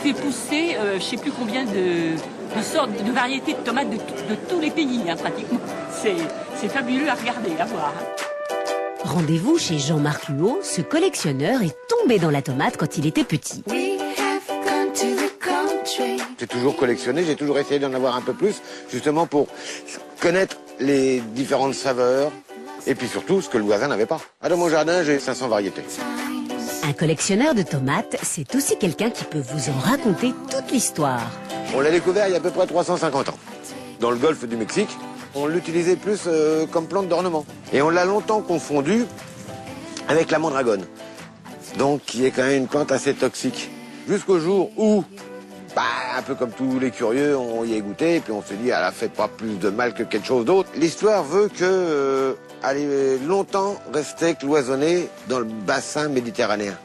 fait pousser je ne sais plus combien de sortes, de variétés de tomates de tous les pays, hein, pratiquement. C'est fabuleux à regarder, à voir. Rendez-vous chez Jean-Marc Huot, ce collectionneur est tombé dans la tomate quand il était petit. J'ai toujours collectionné, j'ai toujours essayé d'en avoir un peu plus, justement pour connaître les différentes saveurs et puis surtout ce que le voisin n'avait pas. Dans mon jardin, j'ai 500 variétés. Un collectionneur de tomates, c'est aussi quelqu'un qui peut vous en raconter toute l'histoire. On l'a découvert il y a à peu près 350 ans. Dans le golfe du Mexique, on l'utilisait plus comme plante d'ornement. Et on l'a longtemps confondu avec la mandragone, donc qui est quand même une plante assez toxique. Jusqu'au jour où, un peu comme tous les curieux, on y est goûté et puis on s'est dit, elle a fait pas plus de mal que quelque chose d'autre. L'histoire veut que elle est longtemps restée cloisonnée dans le bassin méditerranéen.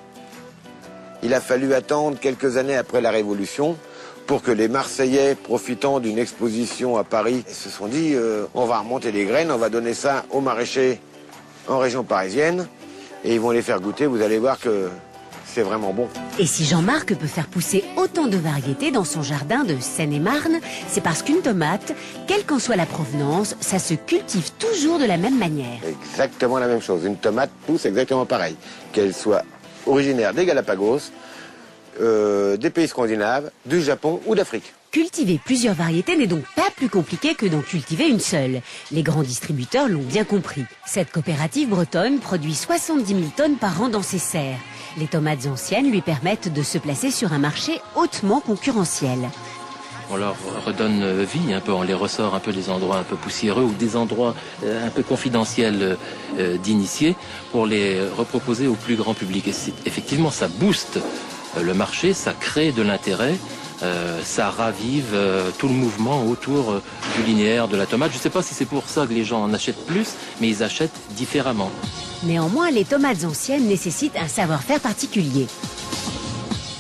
Il a fallu attendre quelques années après la Révolution pour que les Marseillais, profitant d'une exposition à Paris, se sont dit on va remonter les graines, on va donner ça aux maraîchers en région parisienne et ils vont les faire goûter, vous allez voir que c'est vraiment bon. Et si Jean-Marc peut faire pousser autant de variétés dans son jardin de Seine-et-Marne, c'est parce qu'une tomate, quelle qu'en soit la provenance, ça se cultive toujours de la même manière. Exactement la même chose, une tomate pousse exactement pareil, qu'elle soit originaire des Galapagos, des pays scandinaves, du Japon ou d'Afrique. Cultiver plusieurs variétés n'est donc pas plus compliqué que d'en cultiver une seule. Les grands distributeurs l'ont bien compris. Cette coopérative bretonne produit 70 000 tonnes par an dans ses serres. Les tomates anciennes lui permettent de se placer sur un marché hautement concurrentiel. On leur redonne vie un peu, on les ressort un peu des endroits un peu poussiéreux ou des endroits un peu confidentiels d'initiés pour les reproposer au plus grand public. Et effectivement, ça booste le marché, ça crée de l'intérêt, ça ravive tout le mouvement autour du linéaire de la tomate. Je ne sais pas si c'est pour ça que les gens en achètent plus, mais ils achètent différemment. Néanmoins, les tomates anciennes nécessitent un savoir-faire particulier.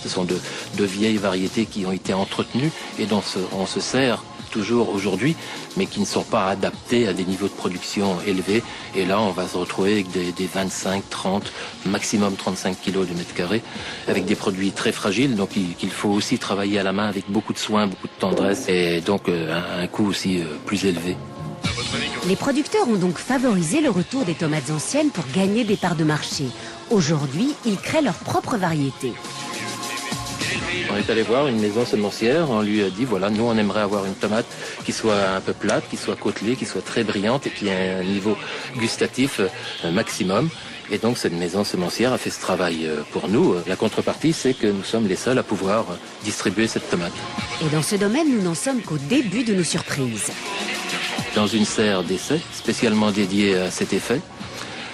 Ce sont de vieilles variétés qui ont été entretenues et dont on se sert toujours aujourd'hui, mais qui ne sont pas adaptées à des niveaux de production élevés. Et là, on va se retrouver avec des 25, 30, maximum 35 kilos du mètre carré, avec des produits très fragiles, donc qu'il faut aussi travailler à la main avec beaucoup de soin, beaucoup de tendresse, et donc un coût aussi plus élevé. Les producteurs ont donc favorisé le retour des tomates anciennes pour gagner des parts de marché. Aujourd'hui, ils créent leur propre variété. On est allé voir une maison semencière, on lui a dit voilà, nous on aimerait avoir une tomate qui soit un peu plate, qui soit côtelée, qui soit très brillante et qui ait un niveau gustatif maximum. Et donc cette maison semencière a fait ce travail pour nous. La contrepartie, c'est que nous sommes les seuls à pouvoir distribuer cette tomate. Et dans ce domaine, nous n'en sommes qu'au début de nos surprises. Dans une serre d'essai spécialement dédiée à cet effet,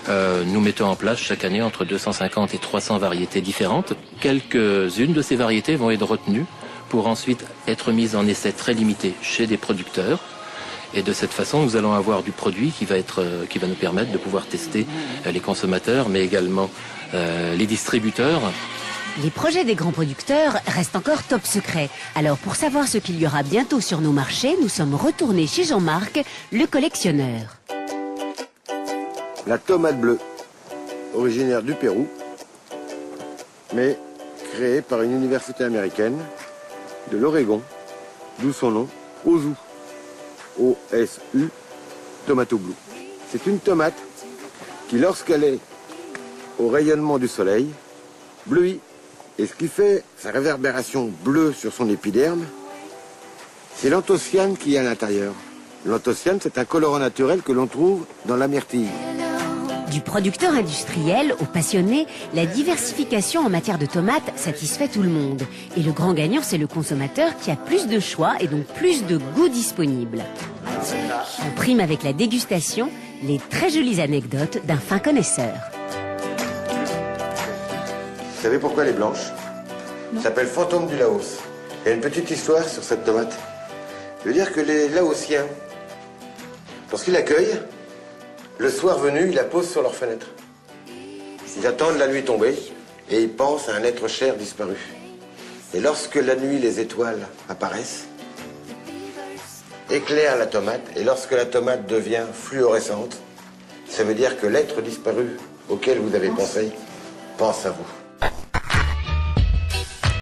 nous mettons en place chaque année entre 250 et 300 variétés différentes. Quelques-unes de ces variétés vont être retenues pour ensuite être mises en essai très limité chez des producteurs. Et de cette façon, nous allons avoir du produit qui va nous permettre de pouvoir tester les consommateurs, mais également les distributeurs. Les projets des grands producteurs restent encore top secrets. Alors pour savoir ce qu'il y aura bientôt sur nos marchés, nous sommes retournés chez Jean-Marc, le collectionneur. La tomate bleue, originaire du Pérou, mais créée par une université américaine de l'Oregon, d'où son nom, Osu, O-S-U, Tomato Blue. C'est une tomate qui, lorsqu'elle est au rayonnement du soleil, bleuit. Et ce qui fait sa réverbération bleue sur son épiderme, c'est l'anthocyane qui est à l'intérieur. L'anthocyane, c'est un colorant naturel que l'on trouve dans la myrtille. Du producteur industriel au passionné, la diversification en matière de tomates satisfait tout le monde. Et le grand gagnant, c'est le consommateur qui a plus de choix et donc plus de goût disponible. En prime avec la dégustation, les très jolies anecdotes d'un fin connaisseur. Vous savez pourquoi elle est blanche? Ça s'appelle fantôme du Laos. Il y a une petite histoire sur cette tomate. Je veux dire que les Laotiens, lorsqu'ils l'accueillent, le soir venu, ils la posent sur leur fenêtre. Ils attendent la nuit tombée et ils pensent à un être cher disparu. Et lorsque la nuit, les étoiles apparaissent, éclairent la tomate, et lorsque la tomate devient fluorescente, ça veut dire que l'être disparu auquel vous avez pensé pense à vous.